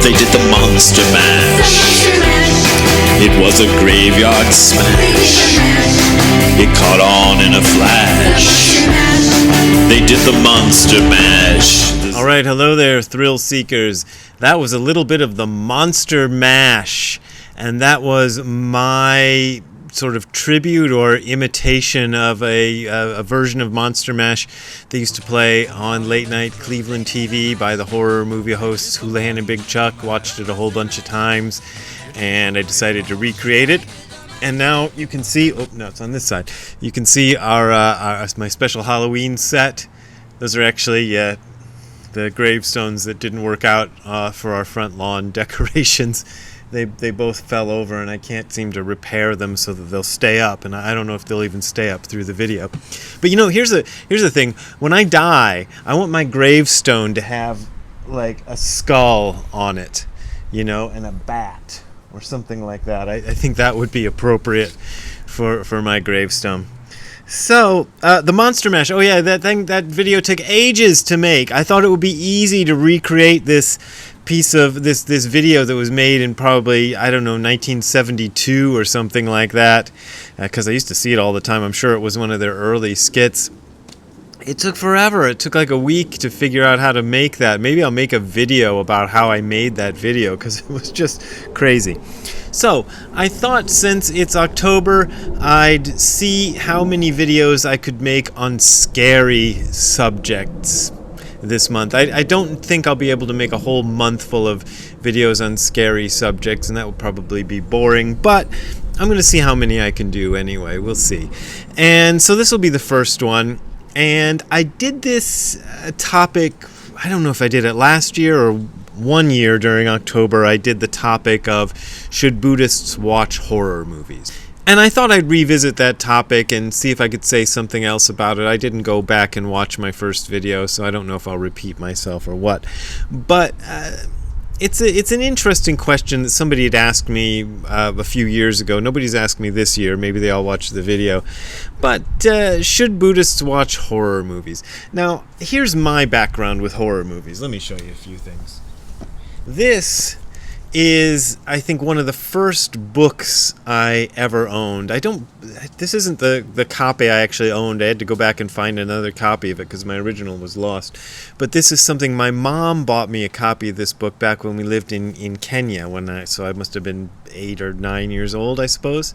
They did the Monster Mash. It was a graveyard smash. It caught on in a flash. They did the Monster Mash. All right, hello there, thrill seekers. That was a little bit of the Monster Mash, and that was my sort of tribute or imitation of a version of Monster Mash they used to play on late night Cleveland TV by the horror movie hosts Houlihan and Big Chuck. Watched it a whole bunch of times, and I decided to recreate it. And now you can see, oh no, it's on this side. You can see my special Halloween set. Those are actually the gravestones that didn't work out for our front lawn decorations. They both fell over, and I can't seem to repair them so that they'll stay up. And I don't know if they'll even stay up through the video. But you know, here's the thing. When I die, I want my gravestone to have like a skull on it, you know, and a bat or something like that. I think that would be appropriate for my gravestone. So, the Monster Mash. Oh yeah, that video took ages to make. I thought it would be easy to recreate this piece of this video that was made in probably, I don't know, 1972 or something like that, because I used to see it all the time. I'm sure it was one of their early skits. It took forever. It took like a week to figure out how to make that. Maybe I'll make a video about how I made that video, because it was just crazy. So, I thought since it's October, I'd see how many videos I could make on scary subjects this month. I don't think I'll be able to make a whole month full of videos on scary subjects, and that would probably be boring, but I'm going to see how many I can do anyway. We'll see. And so this will be the first one. And I did this topic, I don't know if I did it last year or one year during October. I did the topic of, should Buddhists watch horror movies? And I thought I'd revisit that topic and see if I could say something else about it. I didn't go back and watch my first video, so I don't know if I'll repeat myself or what. But it's an interesting question that somebody had asked me a few years ago. Nobody's asked me this year. Maybe they all watched the video. But should Buddhists watch horror movies? Now, here's my background with horror movies. Let me show you a few things. This is, I think, one of the first books I ever owned. This isn't the copy I actually owned. I had to go back and find another copy of it because my original was lost. But this is something, my mom bought me a copy of this book back when we lived in Kenya, so I must have been 8 or 9 years old, I suppose.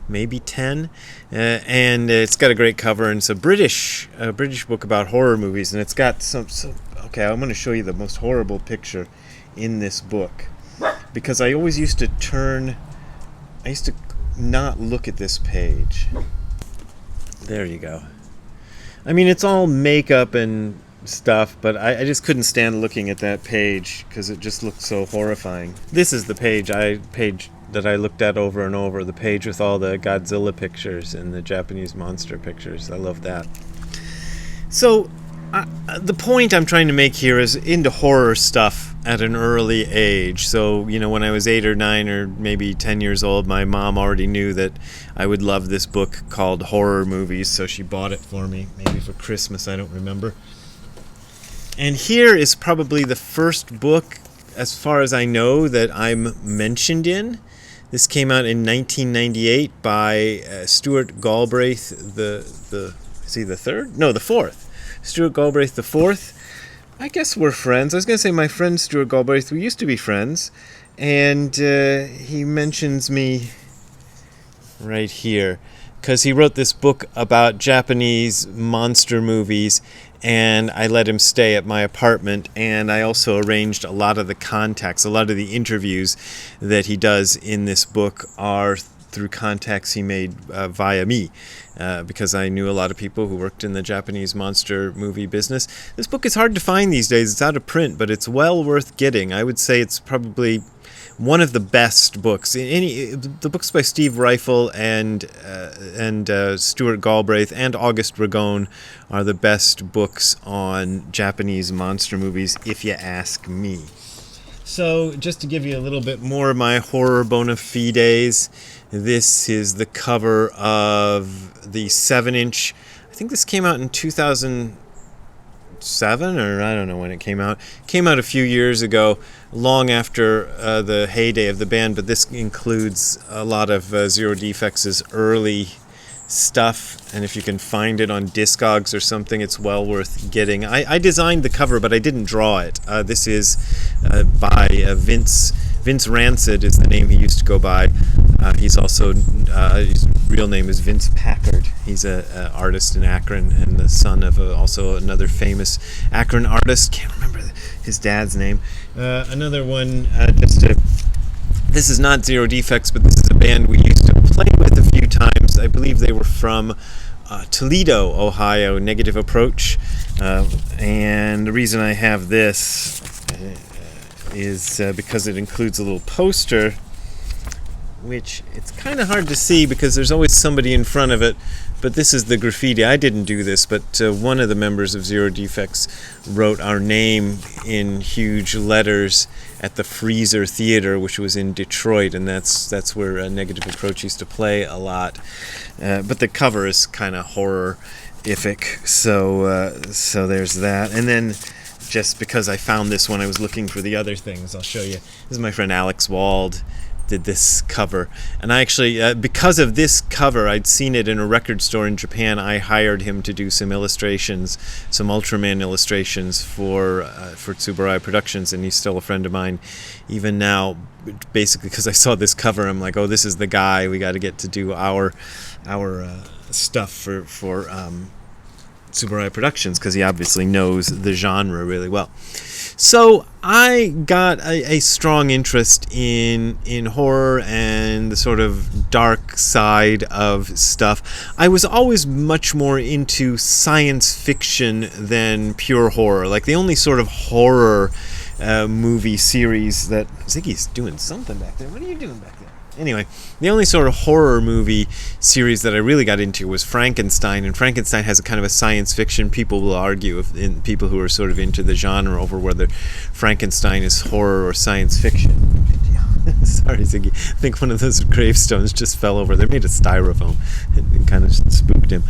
Maybe 10. And it's got a great cover, and it's a British book about horror movies, and it's got okay, I'm going to show you the most horrible picture in this book. Because I always used to not look at this page. There you go. I mean, it's all makeup and stuff, but I just couldn't stand looking at that page because it just looked so horrifying. This is the page that I looked at over and over, the page with all the Godzilla pictures and the Japanese monster pictures. I love that. So, the point I'm trying to make here is into horror stuff at an early age. So, you know, when I was 8 or 9 or maybe 10 years old, my mom already knew that I would love this book called Horror Movies, so she bought it for me, maybe for Christmas, I don't remember. And here is probably the first book, as far as I know, that I'm mentioned in. This came out in 1998 by Stuart Galbraith, is he the third? No, the fourth. Stuart Galbraith the fourth. I guess we're friends. I was going to say my friend Stuart Galbraith. We used to be friends. And he mentions me right here because he wrote this book about Japanese monster movies, and I let him stay at my apartment, and I also arranged a lot of the contacts. A lot of the interviews that he does in this book are through contacts he made via me, because I knew a lot of people who worked in the Japanese monster movie business. This book is hard to find these days. It's out of print, but it's well worth getting. I would say it's probably one of the best books. The books by Steve Reifel and Stuart Galbraith and August Ragone are the best books on Japanese monster movies, if you ask me. So, just to give you a little bit more of my horror bona fides, this is the cover of the 7-inch. I think this came out in 2000. 2007, or I don't know when it came out. Came out a few years ago, long after the heyday of the band, but this includes a lot of Zero Defects' early stuff, and if you can find it on Discogs or something, it's well worth getting. I designed the cover, but I didn't draw it. This is by Vince Rancid is the name he used to go by. He's also, his real name is Vince Packard. He's an artist in Akron and the son of also another famous Akron artist. Can't remember his dad's name. Another one, this is not Zero Defects, but this is a band we used to play with a few times. I believe they were from Toledo, Ohio, Negative Approach. And the reason I have this is because it includes a little poster, which it's kind of hard to see because there's always somebody in front of it, but this is the graffiti. I didn't do this, but one of the members of Zero Defects wrote our name in huge letters at the Freezer Theater, which was in Detroit, and that's where Negative Approach used to play a lot. But the cover is kind of horror-ific, so there's that. And then, just because I found this when I was looking for the other things, I'll show you. This is my friend Alex Wald did this cover, and I actually, because of this cover, I'd seen it in a record store in Japan. I hired him to do some illustrations, some Ultraman illustrations for Tsuburaya Productions, and he's still a friend of mine even now. Basically, because I saw this cover, I'm like, oh, this is the guy. We got to get to do our stuff for Tsuburaya Productions, because he obviously knows the genre really well. So I got a strong interest in horror and the sort of dark side of stuff. I was always much more into science fiction than pure horror. Like, the only sort of horror movie series that... Ziggy's doing something back there. What are you doing back there? Anyway, the only sort of horror movie series that I really got into was Frankenstein, and Frankenstein has a kind of a science fiction. People will argue, people who are sort of into the genre, over whether Frankenstein is horror or science fiction. Sorry, Ziggy. I think one of those gravestones just fell over. They're made of styrofoam. It kind of spooked him.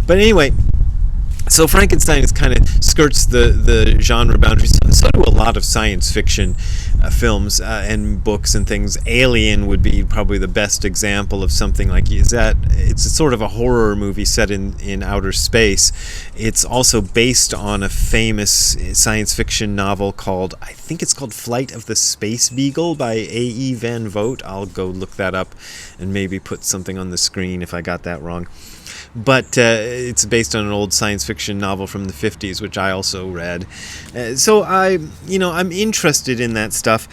But anyway, so Frankenstein is kind of skirts the genre boundaries. So do a lot of science fiction films and books and things. Alien would be probably the best example of something like that. It's a sort of a horror movie set in outer space. It's also based on a famous science fiction novel called, I think it's called Flight of the Space Beagle by A.E. Van Vogt. I'll go look that up and maybe put something on the screen if I got that wrong. But it's based on an old science fiction novel from the 50s, which I also read. So I'm interested in that stuff.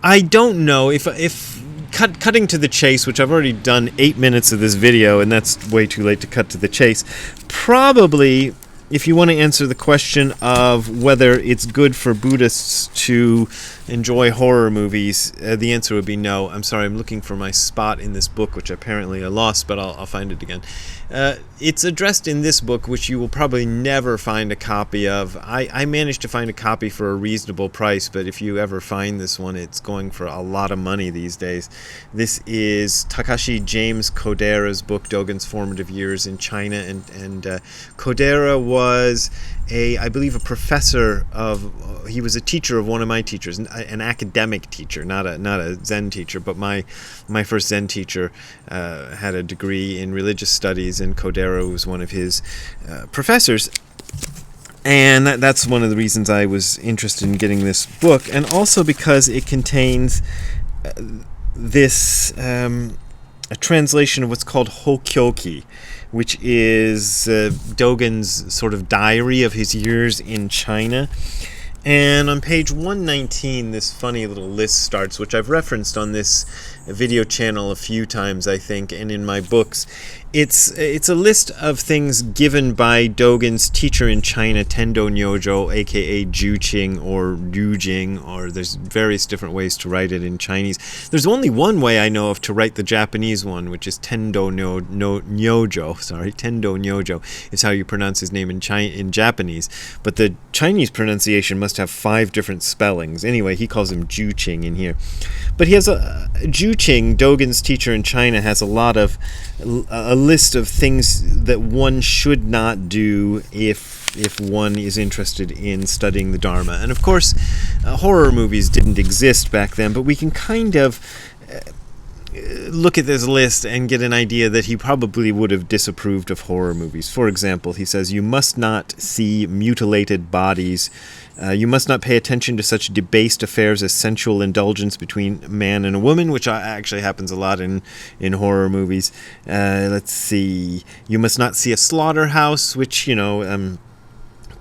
I don't know if cutting to the chase, which I've already done 8 minutes of this video, and that's way too late to cut to the chase. Probably, if you want to answer the question of whether it's good for Buddhists to enjoy horror movies, the answer would be no. I'm sorry, I'm looking for my spot in this book, which apparently I lost, but I'll find it again. It's addressed in this book, which you will probably never find a copy of. I managed to find a copy for a reasonable price, but if you ever find this one, it's going for a lot of money these days. This is Takashi James Kodera's book, Dogen's Formative Years in China, and Kodera was I believe a professor of, he was a teacher of one of my teachers, an academic teacher, not a Zen teacher, but my first Zen teacher had a degree in religious studies, and Kodera was one of his professors. And that's one of the reasons I was interested in getting this book, and also because it contains a translation of what's called Hokyoki, which is Dogen's sort of diary of his years in China. And on page 119, this funny little list starts, which I've referenced on this video channel a few times, I think, and in my books. It's a list of things given by Dogen's teacher in China, Tendo Nyojo, aka Juqing or Ryujing, or there's various different ways to write it in Chinese. There's only one way I know of to write the Japanese one, which is Tendo Nyojo. Sorry, Tendo Nyojo is how you pronounce his name in Japanese. But the Chinese pronunciation must have 5 different spellings. Anyway, he calls him Juqing in here. But he has Juqing, Dogen's teacher in China, has a list of things that one should not do if one is interested in studying the Dharma. And of course, horror movies didn't exist back then, but we can kind of look at this list and get an idea that he probably would have disapproved of horror movies. For example, he says, you must not see mutilated bodies. You must not pay attention to such debased affairs as sensual indulgence between a man and a woman, which actually happens a lot in horror movies. Let's see. You must not see a slaughterhouse, which,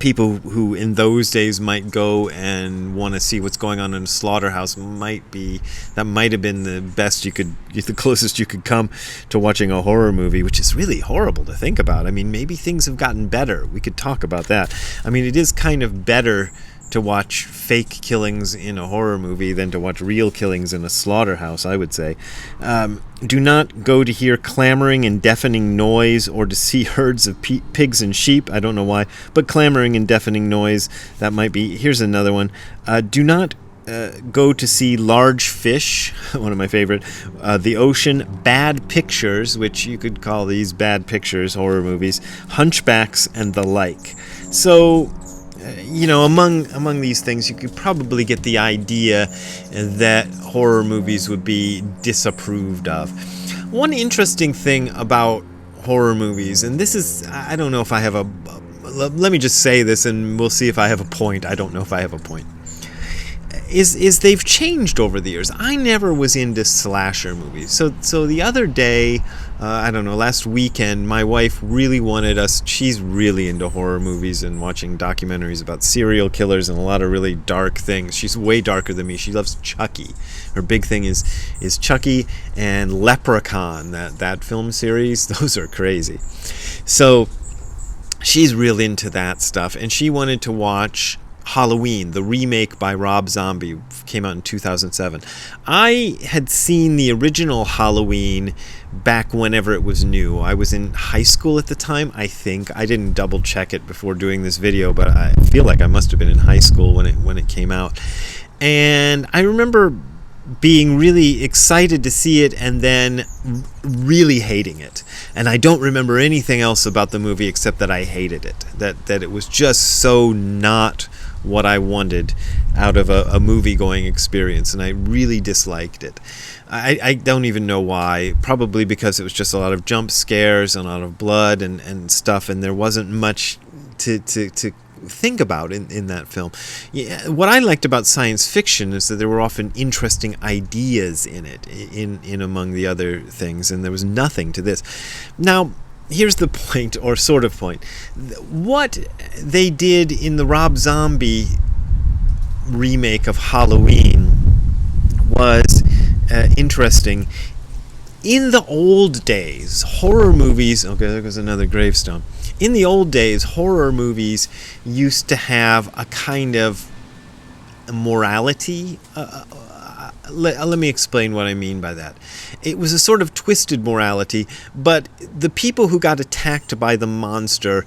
people who in those days might go and want to see what's going on in a slaughterhouse might have been the closest you could come to watching a horror movie, which is really horrible to think about. I mean, maybe things have gotten better. We could talk about that. I mean, it is kind of better to watch fake killings in a horror movie than to watch real killings in a slaughterhouse, I would say. Do not go to hear clamoring and deafening noise or to see herds of pigs and sheep. I don't know why, but clamoring and deafening noise, that might be. Here's another one. Do not go to see large fish, one of my favorite, the ocean, bad pictures, which you could call these bad pictures, horror movies, hunchbacks, and the like. So, among these things, you could probably get the idea that horror movies would be disapproved of. One interesting thing about horror movies, and this is, I don't know if I have let me just say this and we'll see if I have a point. I don't know if I have a point. Is they've changed over the years. I never was into slasher movies. So the other day, last weekend, my wife really wanted us, she's really into horror movies and watching documentaries about serial killers and a lot of really dark things. She's way darker than me. She loves Chucky. Her big thing is Chucky and Leprechaun, that film series. Those are crazy. So she's real into that stuff, and she wanted to watch Halloween, the remake by Rob Zombie, came out in 2007. I had seen the original Halloween back whenever it was new. I was in high school at the time, I think. I didn't double check it before doing this video, but I feel like I must have been in high school when it came out. And I remember being really excited to see it and then really hating it. And I don't remember anything else about the movie except that I hated it. That it was just so not what I wanted out of a movie-going experience, and I really disliked it. I don't even know why. Probably because it was just a lot of jump scares and a lot of blood and stuff, and there wasn't much to think about in that film. Yeah, what I liked about science fiction is that there were often interesting ideas in it, in among the other things, and there was nothing to this. Now, here's the point, or sort of point. What they did in the Rob Zombie remake of Halloween was interesting. In the old days, horror movies... Okay, there goes another gravestone. In the old days, horror movies used to have a kind of morality. Let me explain what I mean by that. It was a sort of twisted morality, but the people who got attacked by the monster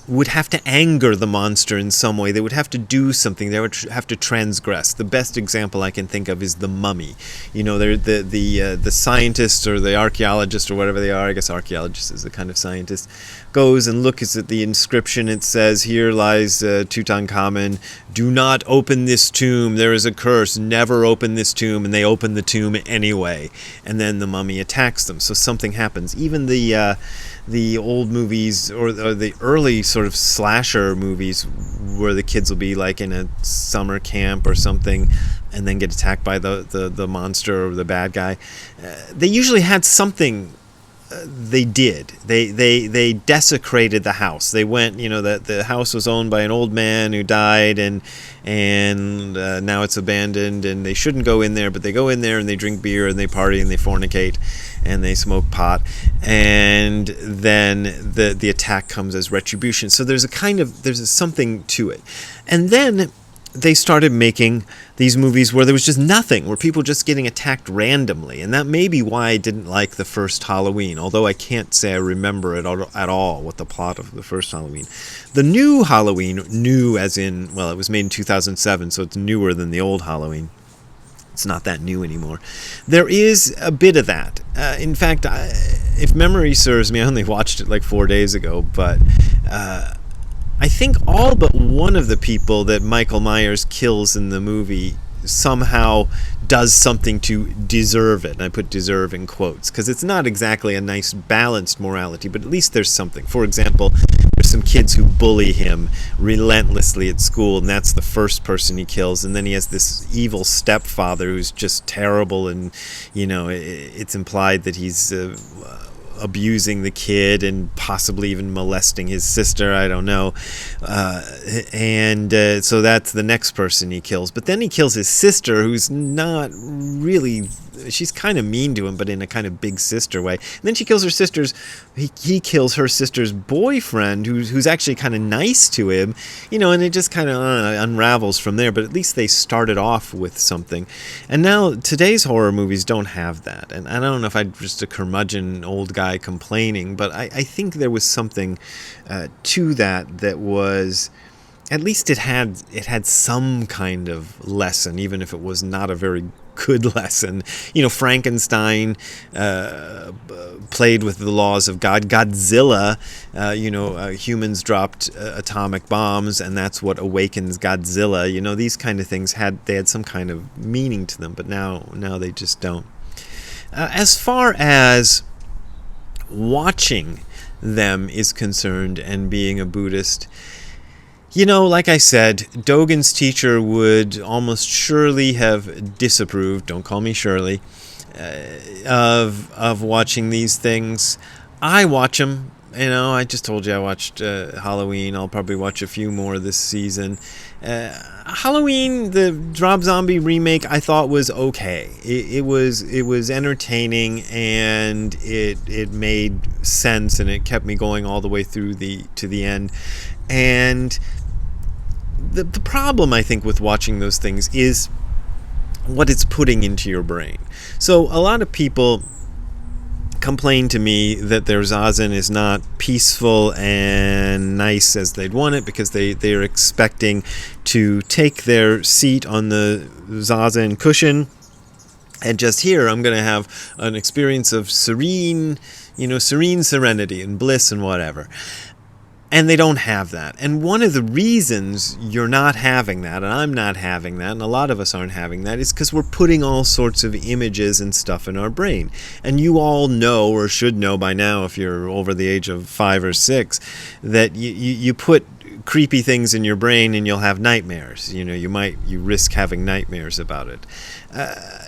would have to anger the monster in some way. They would have to do something. They would have to transgress. The best example I can think of is The Mummy. The scientist or the archaeologist or whatever they are, I guess archaeologist is the kind of scientist, goes and looks at the inscription. It says, here lies Tutankhamun. Do not open this tomb. There is a curse. Never open this tomb. And they open the tomb anyway. And then the mummy attacks them. So something happens. Even the old movies or the early sort of slasher movies where the kids will be like in a summer camp or something and then get attacked by the monster or the bad guy, they usually had something they did. They desecrated the house. They went, the house was owned by an old man who died and now it's abandoned and they shouldn't go in there, but they go in there and they drink beer and they party and they fornicate and they smoke pot, and then the attack comes as retribution. So there's something to it. And then they started making these movies where there was just nothing, where people just getting attacked randomly. And that may be why I didn't like the first Halloween, although I can't say I remember it at all, what the plot of the first Halloween. The new Halloween, new as in, well, it was made in 2007, so it's newer than the old Halloween. It's not that new anymore. There is a bit of that. In fact, if memory serves me, I only watched it like 4 days ago, but I think all but one of the people that Michael Myers kills in the movie somehow does something to deserve it. And I put deserve in quotes because it's not exactly a nice balanced morality, but at least there's something. For example, there's some kids who bully him relentlessly at school, and that's the first person he kills. And then he has this evil stepfather who's just terrible, and it's implied that he's abusing the kid and possibly even molesting his sister. I don't know. So that's the next person he kills. But then he kills his sister, who's not really... She's kind of mean to him, but in a kind of big sister way. And then she kills her sister's... He kills her sister's boyfriend, who's actually kind of nice to him. And it just kind of unravels from there. But at least they started off with something. And now today's horror movies don't have that. And I don't know if I'm just a curmudgeon old guy complaining, but I think there was something to that was... At least it had some kind of lesson, even if it was not a very good lesson. Frankenstein played with the laws of God. Godzilla, humans dropped atomic bombs, and that's what awakens Godzilla. These kind of things had some kind of meaning to them, but now they just don't. As far as watching them is concerned and being a Buddhist, like I said, Dogen's teacher would almost surely have disapproved, don't call me Shirley, of watching these things. I watch them. I just told you I watched Halloween. I'll probably watch a few more this season. Halloween, the Rob Zombie remake, I thought was okay. It was entertaining, and it made sense, and it kept me going all the way through to the end. And the problem, I think, with watching those things is what it's putting into your brain. So a lot of people complain to me that their zazen is not peaceful and nice as they'd want it, because they're expecting to take their seat on the zazen cushion and just here I'm going to have an experience of serene serenity and bliss and whatever. And they don't have that. And one of the reasons you're not having that, and I'm not having that, and a lot of us aren't having that, is because we're putting all sorts of images and stuff in our brain. And you all know, or should know by now if you're over the age of 5 or 6, that you put creepy things in your brain and you'll have nightmares. You risk having nightmares about it.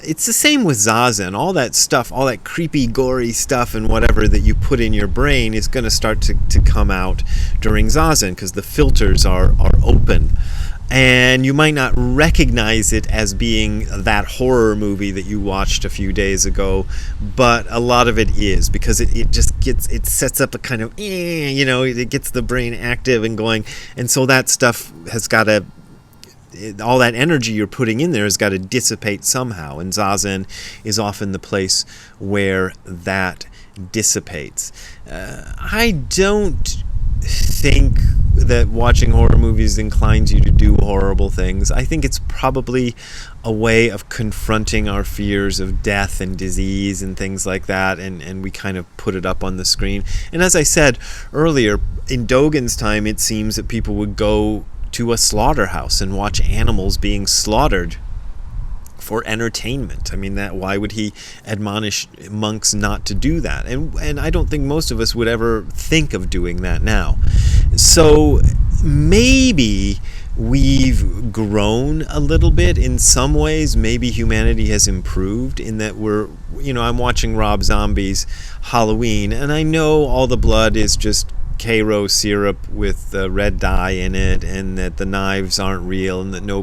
It's the same with zazen. All that stuff, all that creepy, gory stuff and whatever that you put in your brain is going to start to come out during zazen, because the filters are open. And you might not recognize it as being that horror movie that you watched a few days ago, but a lot of it is, because it sets up a kind of, it gets the brain active and going. And so that stuff has got to, all that energy you're putting in there has got to dissipate somehow. And zazen is often the place where that dissipates. I don't think that watching horror movies inclines you to do horrible things. I think it's probably a way of confronting our fears of death and disease and things like that, and we kind of put it up on the screen. And as I said earlier, in Dogen's time, it seems that people would go to a slaughterhouse and watch animals being slaughtered for entertainment. I mean, why would he admonish monks not to do that? And I don't think most of us would ever think of doing that now. So maybe we've grown a little bit in some ways. Maybe humanity has improved in that I'm watching Rob Zombie's Halloween, and I know all the blood is just Cairo syrup with red dye in it, and that the knives aren't real, and that no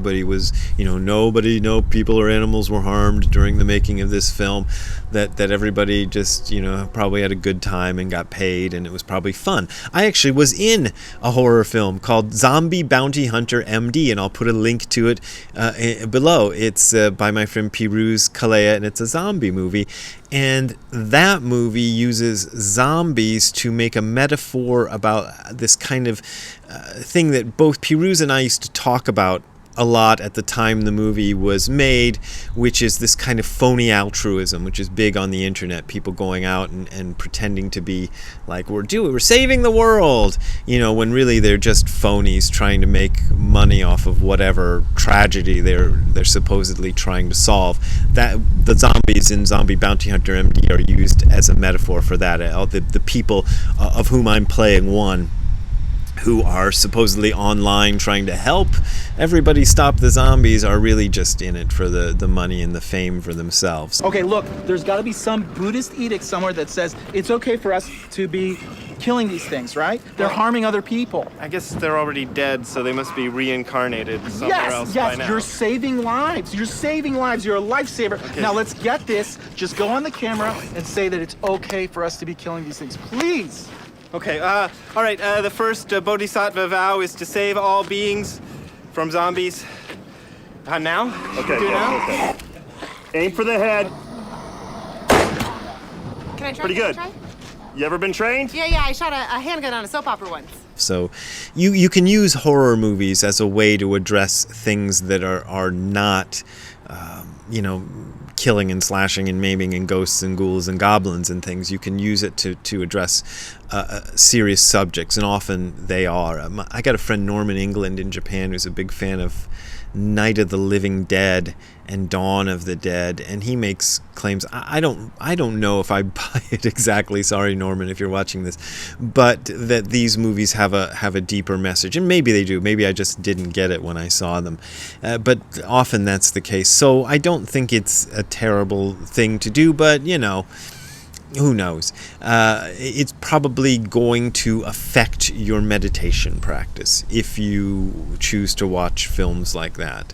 people or animals were harmed during the making of this film, that everybody just probably had a good time and got paid, and it was probably fun. I actually was in a horror film called Zombie Bounty Hunter MD, and I'll put a link to it below. It's by my friend Piruz Kalea, and it's a zombie movie. And that movie uses zombies to make a metaphor about this kind of thing that both Piruz and I used to talk about a lot at the time the movie was made, which is this kind of phony altruism, which is big on the internet. People going out and pretending to be like, we're saving the world, when really they're just phonies trying to make money off of whatever tragedy they're supposedly trying to solve. That the zombies in Zombie Bounty Hunter MD are used as a metaphor for that. The people of whom I'm playing one, who are supposedly online trying to help everybody stop the zombies, are really just in it for the money and the fame for themselves. Okay, look, there's got to be some Buddhist edict somewhere that says it's okay for us to be killing these things, right? They're harming other people. I guess they're already dead, so they must be reincarnated somewhere else by now. Yes, you're saving lives. You're saving lives. You're a lifesaver. Okay. Now let's get this. Just go on the camera and say that it's okay for us to be killing these things, please. Okay, all right, the first bodhisattva vow is to save all beings from zombies. Now? Okay, Do now? okay. Aim for the head. Can I try? Pretty good. Can I try? You ever been trained? Yeah, I shot a handgun on a soap opera once. So you can use horror movies as a way to address things that are not, killing and slashing and maiming and ghosts and ghouls and goblins and things. You can use it to address serious subjects, and often they are. I got a friend, Norman England, in Japan, who's a big fan of Night of the Living Dead and Dawn of the Dead, and he makes claims. I don't know if I buy it exactly. Sorry, Norman, if you're watching this, but that these movies have a deeper message, and maybe they do. Maybe I just didn't get it when I saw them, but often that's the case. So I don't think it's a terrible thing to do, but who knows? It's probably going to affect your meditation practice if you choose to watch films like that.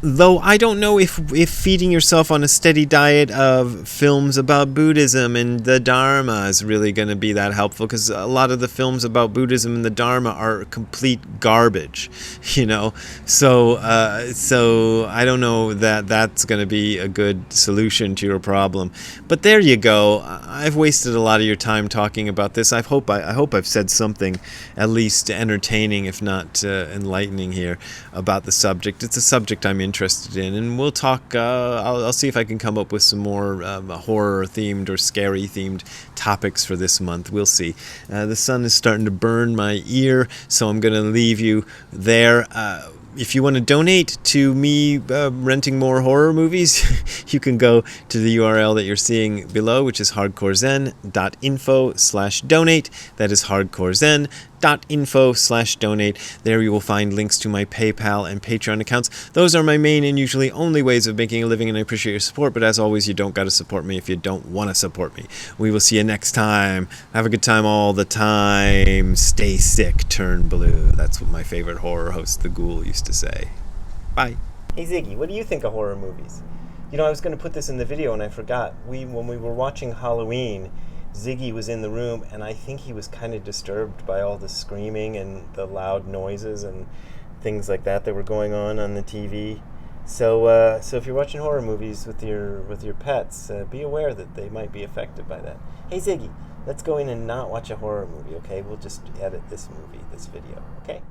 Though I don't know if feeding yourself on a steady diet of films about Buddhism and the Dharma is really going to be that helpful, because a lot of the films about Buddhism and the Dharma are complete garbage, So I don't know that that's going to be a good solution to your problem. But there you go. I've wasted a lot of your time talking about this. I hope I've said something at least entertaining, if not enlightening, here about the subject. It's a subject I'm interested in, and we'll talk. I'll see if I can come up with some more horror themed or scary themed topics for this month. We'll see. The sun is starting to burn my ear, so I'm going to leave you there. If you want to donate to me renting more horror movies, you can go to the URL that you're seeing below, which is hardcorezen.info/donate. That is hardcorezen.info/donate. There you will find links to my PayPal and Patreon accounts. Those are my main and usually only ways of making a living, and I appreciate your support. But as always, you don't got to support me if you don't want to support me. We will see you next time. Have a good time all the time. Stay sick, turn blue. That's what my favorite horror host, the Ghoul, used to say. Bye. Hey Ziggy, what do you think of horror movies? I was going to put this in the video and I forgot. When we were watching Halloween, Ziggy was in the room, and I think he was kind of disturbed by all the screaming and the loud noises and things like that were going on the TV. So if you're watching horror movies with your pets, be aware that they might be affected by that. Hey Ziggy, let's go in and not watch a horror movie, okay? We'll just edit this video, okay?